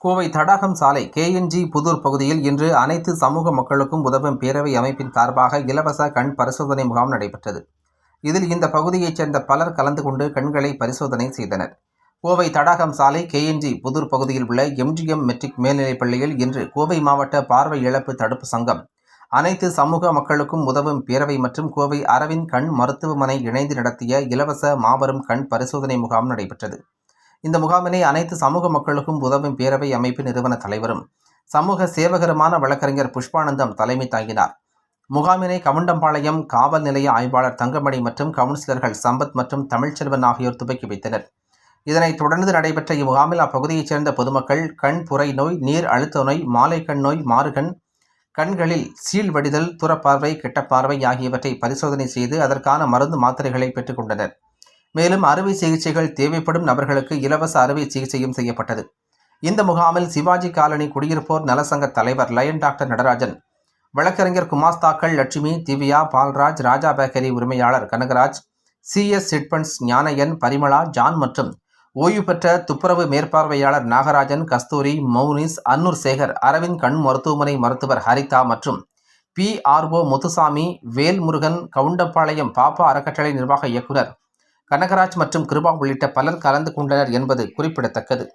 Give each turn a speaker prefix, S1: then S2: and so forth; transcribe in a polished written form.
S1: கோவை தடாகம் சாலை KNG புதூர் பகுதியில் இன்று அனைத்து சமூக மக்களுக்கும் உதவும் பேரவை அமைப்பின் சார்பாக இலவச கண் பரிசோதனை முகாம் நடைபெற்றது. இதில் இந்த பகுதியைச் சேர்ந்த பலர் கலந்து கொண்டு கண்களை பரிசோதனை செய்தனர். கோவை தடாகம் சாலை KNG புதூர் பகுதியில் உள்ள MGM மெட்ரிக் மேல்நிலைப் பள்ளியில் இன்று கோவை மாவட்ட பார்வை இழப்பு தடுப்பு சங்கம், அனைத்து சமூக மக்களுக்கும் உதவும் பேரவை மற்றும் கோவை அரவிந்த் கண் மருத்துவமனை இணைந்து நடத்திய இலவச மாபெரும் கண் பரிசோதனை முகாம் நடைபெற்றது. இந்த முகாமினை அனைத்து சமூக மக்களுக்கும் உதவும் பேரவை அமைப்பு நிறுவன தலைவரும் சமூக சேவகருமான வழக்கறிஞர் புஷ்பானந்தம் தலைமை தாங்கினார். முகாமினை கவுண்டம்பாளையம் காவல் நிலைய ஆய்வாளர் தங்கமணி மற்றும் கவுன்சிலர்கள் சம்பத் மற்றும் தமிழ்ச்செல்வன் ஆகியோர் துவக்கி வைத்தனர். இதனைத் தொடர்ந்து நடைபெற்ற இம்முகாமில் அப்பகுதியைச் சேர்ந்த பொதுமக்கள் கண் புரை நோய், நீர் அழுத்த நோய், மாலை கண் நோய், மாறுகண், கண்களில் சீழ் வடிதல், தூரப்பார்வை, கெட்டப்பார்வை ஆகியவற்றை பரிசோதனை செய்து அதற்கான மருந்து மாத்திரைகளை பெற்றுக் கொண்டனர். மேலும் அறுவை சிகிச்சைகள் தேவைப்படும் நபர்களுக்கு இலவச அறுவை சிகிச்சையும் செய்யப்பட்டது. இந்த முகாமில் சிவாஜி காலனி குடியிருப்போர் நலசங்க தலைவர் லயன் டாக்டர் நடராஜன், வழக்கறிஞர் குமாஸ்தாக்கள் லட்சுமி, திவ்யா, பால்ராஜ், ராஜா பேக்கரி உரிமையாளர் Kanagaraj, CS chit funds Gnanayan, Parimala, John மற்றும் ஓய்வு பெற்ற துப்புரவு மேற்பார்வையாளர் நாகராஜன், கஸ்தூரி, மௌனிஸ், அன்னூர் சேகர், அரவிந்த் கண் மருத்துவமனை மருத்துவர் ஹரிதா மற்றும் PRO முத்துசாமி, வேல்முருகன், கவுண்டம்பாளையம் பாப்பா அறக்கட்டளை நிர்வாக இயக்குனர் கனகராஜ் மற்றும் கிருபா உள்ளிட்ட பலர் கலந்து கொண்டனர் என்பது குறிப்பிடத்தக்கது.